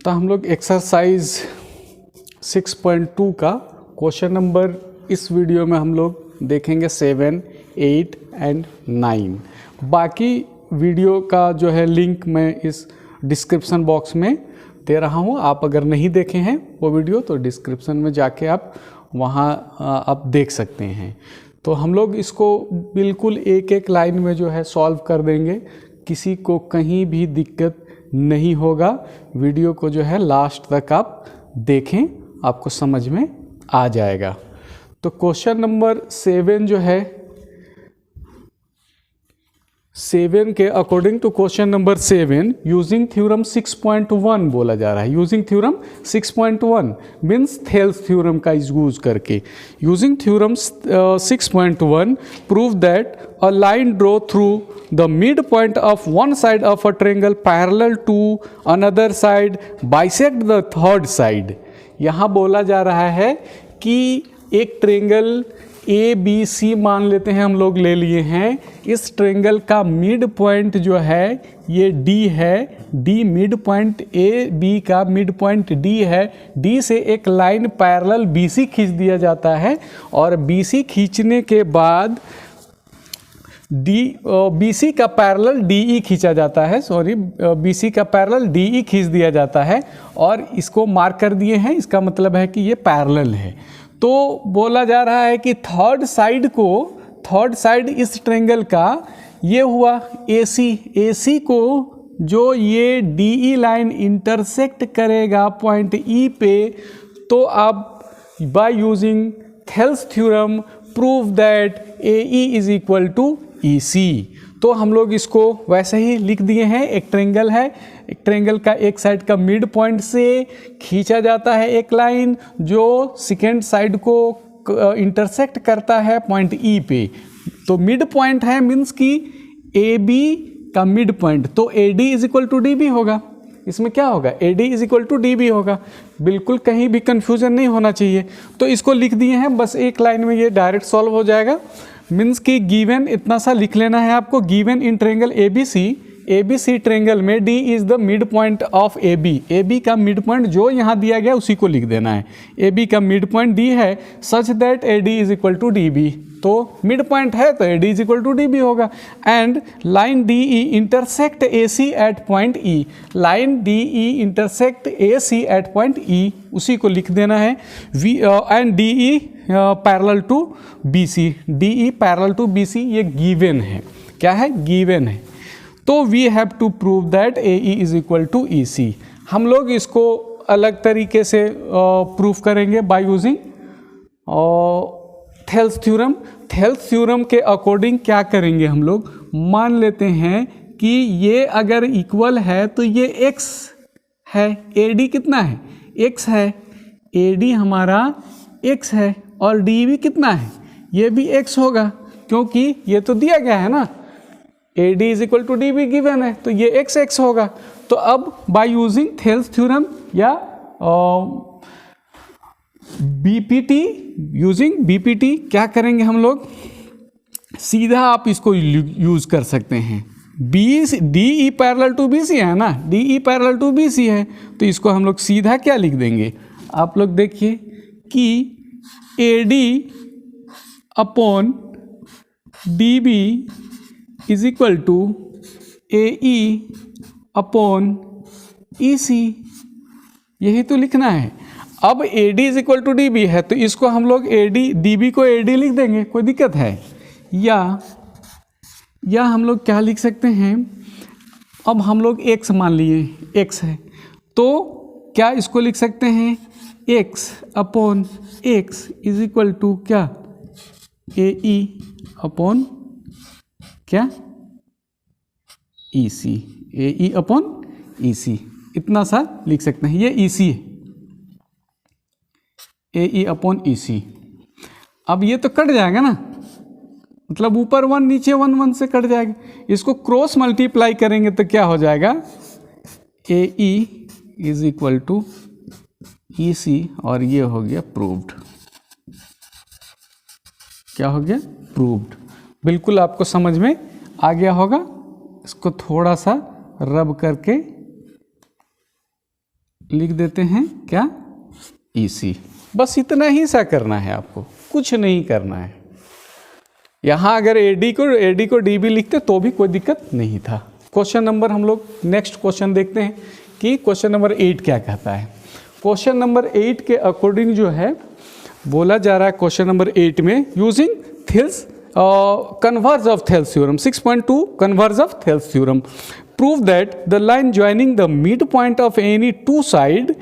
तो हम लोग एक्सरसाइज 6.2 का क्वेश्चन नंबर इस वीडियो में हम लोग देखेंगे 7, 8 एंड 9। बाकी वीडियो का जो है लिंक मैं इस डिस्क्रिप्शन बॉक्स में दे रहा हूँ। आप अगर नहीं देखे हैं वो वीडियो तो डिस्क्रिप्शन में जाके आप वहाँ आप देख सकते हैं। तो हम लोग इसको बिल्कुल एक एक लाइन में जो है सॉल्व कर देंगे, किसी को कहीं भी दिक्कत नहीं होगा। वीडियो को जो है लास्ट तक आप देखें, आपको समझ में आ जाएगा। तो क्वेश्चन नंबर 7 जो है 7 के according to question number 7 using theorem 6.1 बोला जा रहा है। Using theorem 6.1 means Thales theorem का यूज करके। Using theorem 6.1 prove that a line draw through the midpoint of one side of a triangle parallel to another side bisect the third side। यहाँ बोला जा रहा है कि एक ट्रेंगल ABC मान लेते हैं, हम लोग ले लिए हैं। इस ट्रेंगल का मिड पॉइंट जो है ये D है, D मिड पॉइंट AB का मिड पॉइंट D है। D से एक लाइन पैरेलल BC खींच दिया जाता है और BC खींचने के बाद BC का पैरेलल DE खींचा जाता है, BC का पैरेलल DE खींच दिया जाता है और इसको मार्क कर दिए हैं। इसका मतलब है कि ये पैरेलल है। तो बोला जा रहा है कि थर्ड साइड इस ट्रेंगल का ये हुआ AC को जो ये DE लाइन इंटरसेक्ट करेगा पॉइंट E पे, तो आप by using Thales theorem prove that AE is equal to EC। तो हम लोग इसको वैसे ही लिख दिए हैं। एक ट्रेंगल है, एक ट्रेंगल का एक साइड का मिड पॉइंट से खींचा जाता है एक लाइन जो सेकेंड साइड को इंटरसेक्ट करता है पॉइंट E पे। तो मिड पॉइंट है मीन्स कि AB का मिड पॉइंट, तो AD is equal to DB होगा। इसमें क्या होगा, AD is equal to DB होगा। बिल्कुल कहीं भी कंफ्यूजन नहीं होना चाहिए। तो इसको लिख दिए हैं, बस एक लाइन में ये डायरेक्ट सॉल्व हो जाएगा। मीन्स कि गिवन इतना सा लिख लेना है आपको, given in triangle ABC triangle में D is the mid point of AB का मिड पॉइंट जो यहाँ दिया गया उसी को लिख देना है। AB का मिड पॉइंट D है such that AD is equal to DB। तो मिड पॉइंट है तो AD is equal to DB होगा। And line DE intersect AC at point E, line DE intersect AC at point E, उसी को लिख देना है। And DE parallel to BC, DE parallel to BC ये given है। क्या है, गिवन है। तो we have to prove that AE is equal to EC। हम लोग इसको अलग तरीके से प्रूफ करेंगे bye using Thales theorem. Thales theorem के अकॉर्डिंग क्या करेंगे, हम लोग मान लेते हैं कि ये अगर इक्वल है तो ये x है, AD कितना है, x है, AD हमारा x है और DB कितना है, ये भी x होगा क्योंकि ये तो दिया गया है ना, AD is equal to DB given है, तो ये x होगा। तो अब बाय यूजिंग थेल्स थ्योरम या BPT क्या करेंगे हम लोग, सीधा आप इसको यूज कर सकते हैं। DE पैरेलल टू BC है ना, DE पैरेलल टू BC है, तो इसको हम लोग सीधा क्या लिख देंगे, आप लोग देखिए कि AD upon DB is equal to AE upon EC, यही तो लिखना है। अब AD is equal to DB है तो इसको हम लोग DB को AD लिख देंगे, कोई दिक्कत है। या हम लोग क्या लिख सकते हैं, अब हम लोग x मान लिए, x है तो क्या इसको लिख सकते हैं x upon x is equal to क्या, AE अपॉन क्या, EC, AE अपॉन EC, इतना सा लिख सकते हैं। ये EC है, AE अपॉन EC। अब ये तो कट जाएगा ना, मतलब ऊपर 1 नीचे 1 से कट जाएगा। इसको क्रॉस मल्टीप्लाई करेंगे तो क्या हो जाएगा, AE is equal to EC और ये हो गया प्रूव्ड। क्या हो गया, प्रूव्ड। बिल्कुल आपको समझ में आ गया होगा। इसको थोड़ा सा रब करके लिख देते हैं क्या, EC। बस इतना ही सा करना है आपको, कुछ नहीं करना है। यहाँ अगर AD को DB लिखते तो भी कोई दिक्कत नहीं था। क्वेश्चन नंबर हम लोग नेक्स्ट क्वेश्चन देखते हैं कि क्वेश्चन नंबर 8 क्या कहता है। क्वेश्चन नंबर 8 के अकॉर्डिंग जो है बोला जा रहा है क्वेश्चन नंबर 8 में, using Thales converge of Thales theorem 6.2 converge of Thales theorem prove that the line joining the mid point of any two side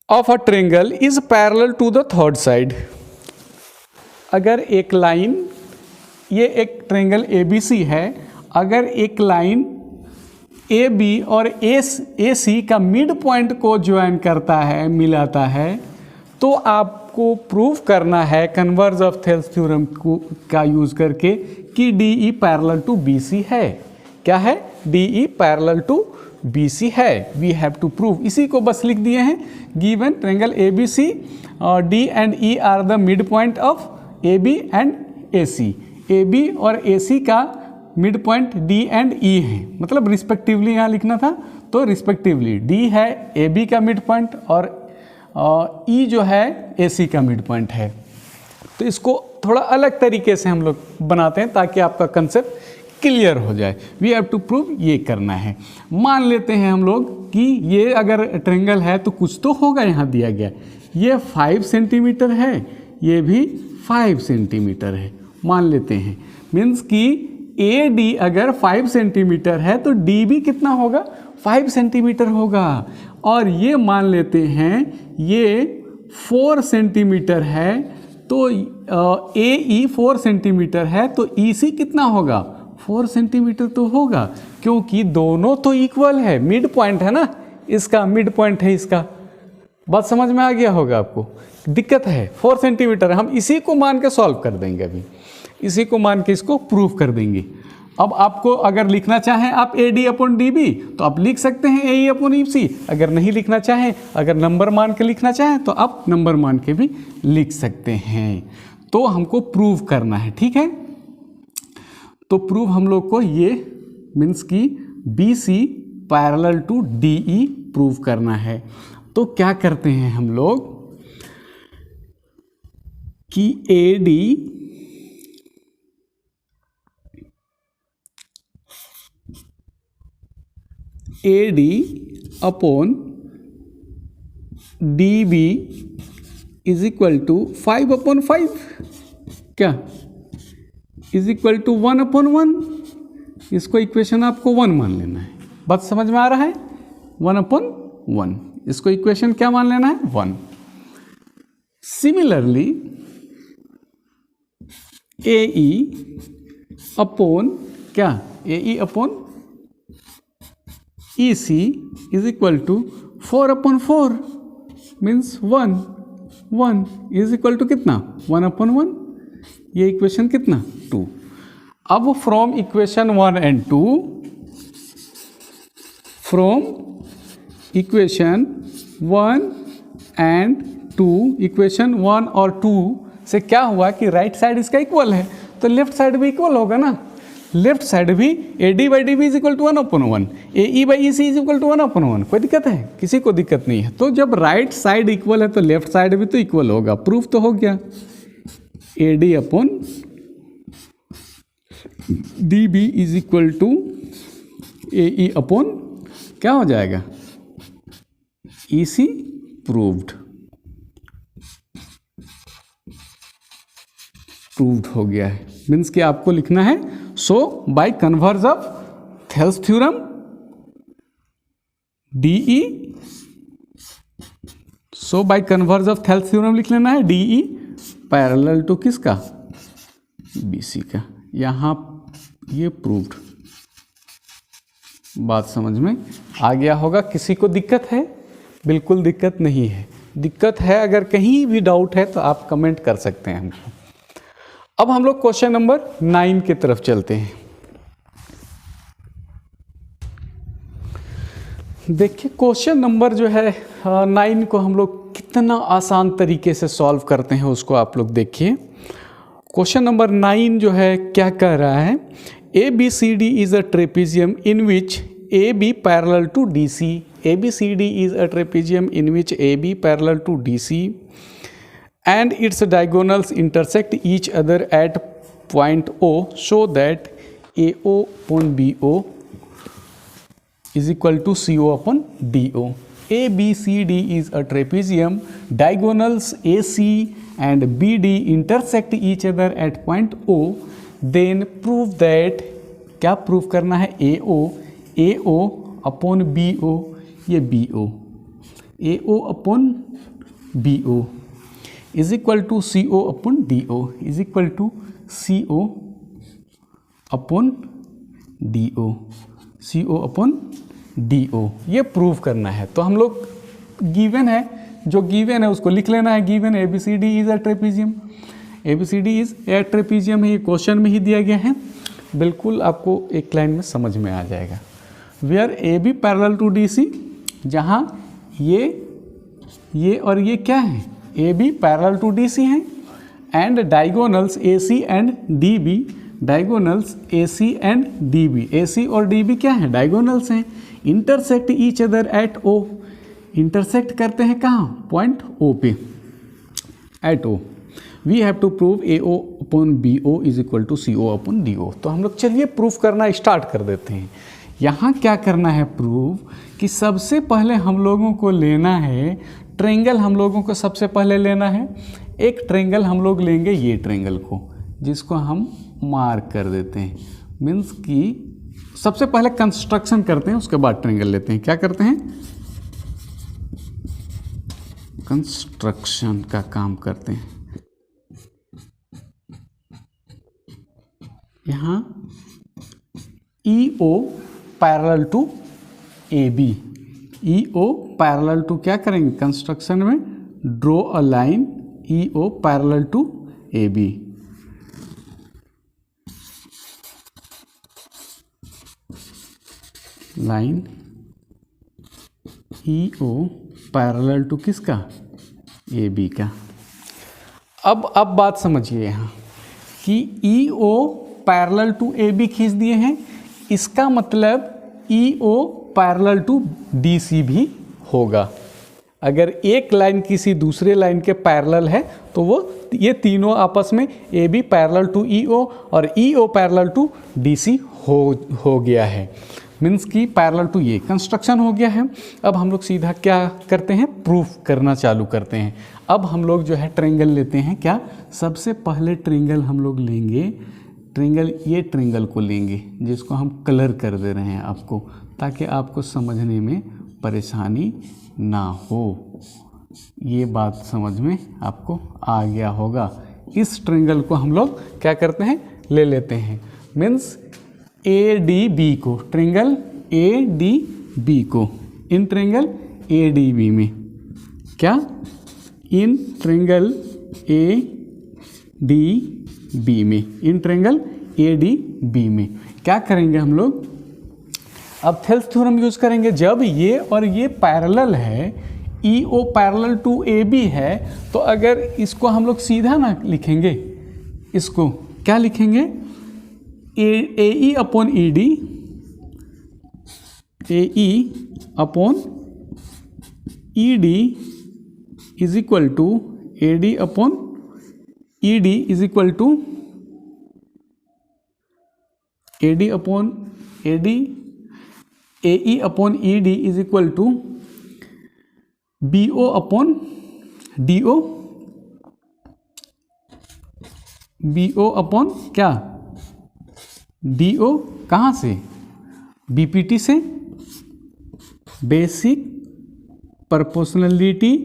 of a triangle is parallel to the third side। अगर एक line, ये एक triangle ABC है, अगर एक line AB और AC का mid point को ज्वाइन करता है, मिलाता है, तो आपको प्रूव करना है कन्वर्ज ऑफ थेल्स थ्योरम का यूज करके कि DE पैरेलल टू BC है। क्या है? DE पैरेलल टू BC है। वी हैव टू प्रूव, इसी को बस लिख दिए हैं। Given triangle ABC D and E are the mid point of AB and AC। AB और AC का mid point D and E है, मतलब रिस्पेक्टिवली यहाँ लिखना था, तो रिस्पेक्टिवली D है AB का मिड पॉइंट और E जो है AC का मिड पॉइंट है। तो इसको थोड़ा अलग तरीके से हम लोग बनाते हैं ताकि आपका कंसेप्ट क्लियर हो जाए। वी हैव टू प्रूव, ये करना है। मान लेते हैं हम लोग कि ये अगर ट्रायंगल है तो कुछ तो होगा, यहाँ दिया गया ये 5 सेंटीमीटर है, ये भी 5 सेंटीमीटर है, मान लेते हैं। मीन्स कि AD अगर 5 सेंटीमीटर है तो DB कितना होगा? 5 सेंटीमीटर होगा। और ये मान लेते हैं ये 4 सेंटीमीटर है, तो AE 4 सेंटीमीटर है, तो EC कितना होगा? 4 सेंटीमीटर तो होगा, क्योंकि दोनों तो इक्वल है। मिड पॉइंट है ना, इसका मिड पॉइंट है इसका। बात समझ में आ गया होगा आपको? दिक्कत है 4 सेंटीमीटर, हम इसी को मान के सॉल्व कर देंगे। अभी इसी को मान के इसको प्रूव कर देंगे। अब आपको अगर लिखना चाहें आप AD अपॉन DB तो आप लिख सकते हैं AE अपॉन EC। अगर नहीं लिखना चाहें, अगर नंबर मान के लिखना चाहें तो आप नंबर मान के भी लिख सकते हैं। तो हमको प्रूव करना है, ठीक है। तो प्रूव हम लोग को ये मीन्स कि BC parallel to DE prove करना है। तो क्या करते हैं हम लोग कि AD upon DB is equal to 5 upon 5, क्या इज इक्वल टू 1 अपॉन 1। इसको इक्वेशन आपको 1 मान लेना है। बात समझ में आ रहा है? 1 अपॉन 1, इसको इक्वेशन क्या मान लेना है? 1। सिमिलरली AE अपॉन क्या? AE upon EC is equal to 4 upon 4 means 1 is equal to कितना? 1 अपॉन 1। ये इक्वेशन कितना? 2। अब from equation 1 and 2, from equation 1 and 2, equation 1 और 2 से क्या हुआ कि राइट साइड इसका इक्वल है, तो लेफ्ट साइड भी इक्वल होगा ना। लेफ्ट साइड भी AD by DB is equal to 1 upon 1, AE by EC is equal to 1 upon 1। कोई दिक्कत है? किसी को दिक्कत नहीं है। तो जब राइट साइड इक्वल है तो लेफ्ट साइड भी तो इक्वल होगा। प्रूफ तो हो गया। AD upon DB is equal to AE upon क्या हो जाएगा? EC प्रूव्ड हो गया है। मीन्स कि आपको लिखना है so by converse of Thales theorem DE, so by converse of Thales theorem लिख लेना है DE पैरेलल टू किसका? BC का। यहाँ ये प्रूव्ड। बात समझ में आ गया होगा। किसी को दिक्कत है? बिल्कुल दिक्कत नहीं है। दिक्कत है अगर कहीं भी डाउट है तो आप कमेंट कर सकते हैं हमको। अब हम लोग क्वेश्चन नंबर 9 की तरफ चलते हैं। देखिए क्वेश्चन नंबर जो है 9 को हम लोग कितना आसान तरीके से सॉल्व करते हैं उसको आप लोग देखिए। क्वेश्चन नंबर 9 जो है क्या कह रहा है? ABCD is a trapezium in which AB parallel to DC. ABCD is a trapezium in which AB parallel to DC and its diagonals intersect each other at point O, so that AO upon BO is equal to CO upon DO. ABCD is a trapezium, diagonals AC and BD intersect each other at point O. Then prove that, क्या prove करना है, AO upon BO, ये BO, AO upon BO is equal to CO upon DO is equal to CO upon DO, CO upon DO, ये prove करना है। तो हम लोग गिवन है, जो गिवन है उसको लिख लेना है। Given ABCD is a trapezium, ABCD is a trapezium है, ये क्वेश्चन में ही दिया गया है, बिल्कुल आपको एक लाइन में समझ में आ जाएगा। Where AB parallel to DC, जहाँ ये और ये क्या है, AB पैरेलल टू DC है, and diagonals AC and DB, diagonals AC and DB, AC और DB क्या है, डायगोनल्स हैं, intersect each other at O, intersect करते हैं कहाँ, पॉइंट O पे, at O। We have to prove AO upon BO is equal to CO upon DO। तो हम लोग चलिए प्रूफ करना स्टार्ट कर देते हैं। यहाँ क्या करना है प्रूफ, कि सबसे पहले हम लोगों को लेना है ट्रेंगल, हम लोगों को सबसे पहले लेना है एक ट्रेंगल, हम लोग लेंगे ये ट्रेंगल को, जिसको हम मार्क कर देते हैं, मीन्स कि सबसे पहले कंस्ट्रक्शन करते हैं, उसके बाद ट्रेंगल लेते हैं। क्या करते हैं, कंस्ट्रक्शन का काम करते हैं। यहाँ EO parallel to AB, EO parallel to क्या करेंगे, कंस्ट्रक्शन में draw a line EO parallel to AB, line EO parallel to किसका, AB का। अब बात समझिए यहाँ कि EO पैरेलल टू AB खींच दिए हैं, इसका मतलब EO पैरेलल टू DC भी होगा। अगर एक लाइन किसी दूसरे लाइन के पैरेलल है तो वो ये तीनों आपस में AB पैरेलल टू EO और EO पैरेलल टू DC हो गया है, मीन्स कि पैरेलल टू ये कंस्ट्रक्शन हो गया है। अब हम लोग सीधा क्या करते हैं, प्रूफ करना चालू करते हैं। अब हम लोग जो है ट्रेंगल लेते हैं। क्या, सबसे पहले ट्रेंगल हम लोग लेंगे, ट्रेंगल ये ट्रेंगल को लेंगे, जिसको हम कलर कर दे रहे हैं आपको, ताकि आपको समझने में परेशानी ना हो। ये बात समझ में आपको आ गया होगा। इस ट्रेंगल को हम लोग क्या करते हैं, ले लेते हैं, मीन्स ADB को, ट्रेंगल ADB को, इन ट्रेंगल ADB में, क्या, इन ट्रेंगल ADB में, इन ट्रेंगल ADB में क्या करेंगे हम लोग, अब थेल्स थ्योरम यूज करेंगे। जब ये और ये पैरेलल है, EO पैरेलल टू AB है, तो अगर इसको हम लोग सीधा ना लिखेंगे, इसको क्या लिखेंगे, AE upon ED, AE upon ED is equal to AD upon ED is equal to AD upon AD, AE upon ED is equal to BO upon DO, BO upon क्या, DO कहाँ से, BPT से, basic proportionality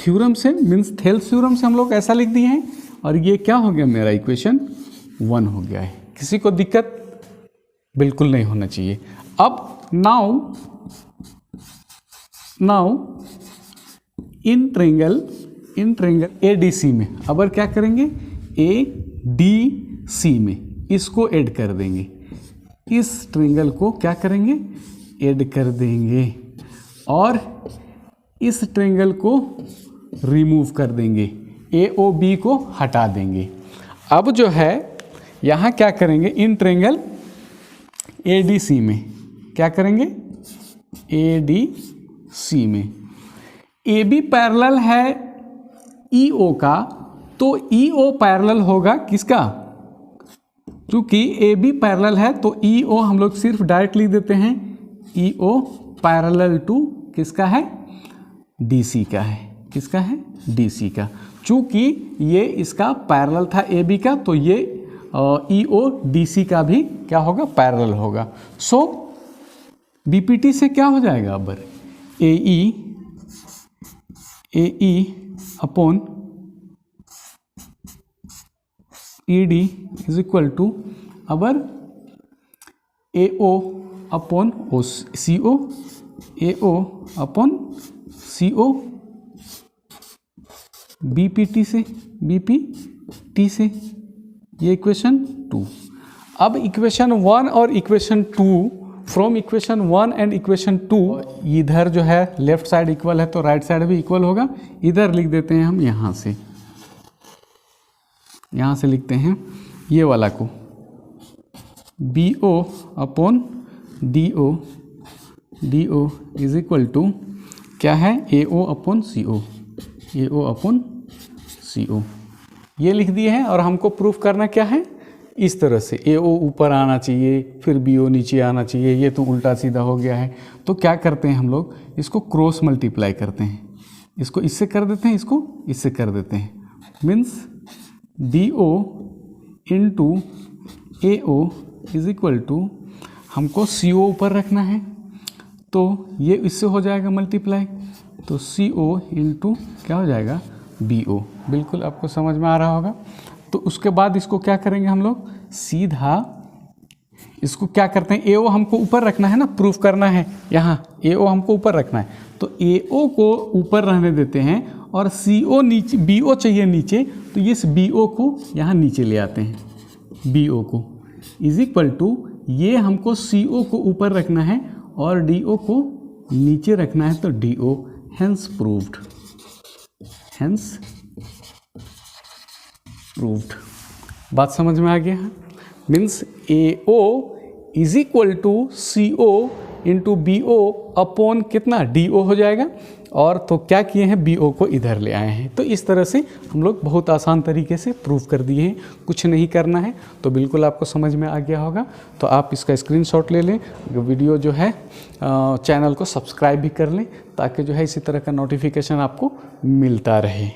theorem से, means Thales theorem से हम लोग ऐसा लिख दिए हैं। और ये क्या हो गया, मेरा इक्वेशन 1 हो गया है। किसी को दिक्कत बिल्कुल नहीं होना चाहिए। अब नाउ इन ट्रेंगल ADC में अब क्या करेंगे, ADC में इसको ऐड कर देंगे, इस ट्रेंगल को क्या करेंगे, ऐड कर देंगे, और इस ट्रेंगल को रिमूव कर देंगे, AOB को हटा देंगे। अब जो है यहाँ क्या करेंगे, इन ट्रेंगल ADC में, क्या करेंगे, ADC में AB पैरेलल है EO का, तो EO पैरेलल होगा किसका, क्योंकि AB पैरेलल है तो EO हम लोग सिर्फ डायरेक्ट लिख देते हैं, EO पैरेलल टू किसका है, DC का है, किसका है, DC का। चूंकि ये इसका पैरेलल था AB का, तो ये EO DC का भी क्या होगा, पैरेलल होगा। सो BPT से क्या हो जाएगा अब, AE upon ED is equal to अबर AO upon CO, AO upon CO BPT से, ये इक्वेशन 2। अब इक्वेशन 1 और equation 2, from equation 1 and equation 2, इधर जो है लेफ्ट साइड इक्वल है तो राइट साइड भी इक्वल होगा। इधर लिख देते हैं हम, यहाँ से लिखते हैं ये वाला को, BO upon DO is equal to क्या है, AO अपॉन CO, ये लिख दिए हैं। और हमको प्रूफ करना क्या है, इस तरह से AO ऊपर आना चाहिए, फिर BO नीचे आना चाहिए, ये तो उल्टा सीधा हो गया है। तो क्या करते हैं हम लोग, इसको क्रॉस मल्टीप्लाई करते हैं, इसको इससे कर देते हैं, इसको इससे कर देते हैं, means DO into AO is equal to, हमको CO ऊपर रखना है तो ये इससे हो जाएगा मल्टीप्लाई, तो CO इंटू क्या हो जाएगा, BO। बिल्कुल आपको समझ में आ रहा होगा। तो उसके बाद इसको क्या करेंगे हम लोग, सीधा इसको क्या करते हैं, AO हमको ऊपर रखना है ना, प्रूफ करना है, यहाँ AO हमको ऊपर रखना है, तो AO को ऊपर रहने देते हैं और CO नीचे, BO चाहिए नीचे, तो इस BO को यहाँ नीचे ले आते हैं, BO को इज इक्वल टू, ये हमको CO को ऊपर रखना है और DO को नीचे रखना है, तो DO, हेंस प्रूव्ड, बात समझ में आ गया है। Means AO is equal to CO into BO upon कितना, DO हो जाएगा। और तो क्या किए हैं, BO को इधर ले आए हैं। तो इस तरह से हम लोग बहुत आसान तरीके से प्रूफ कर दिए हैं, कुछ नहीं करना है। तो बिल्कुल आपको समझ में आ गया होगा। तो आप इसका स्क्रीनशॉट ले लें, वीडियो जो है चैनल को सब्सक्राइब भी कर लें, ताकि जो है इसी तरह का नोटिफिकेशन आपको मिलता रहे।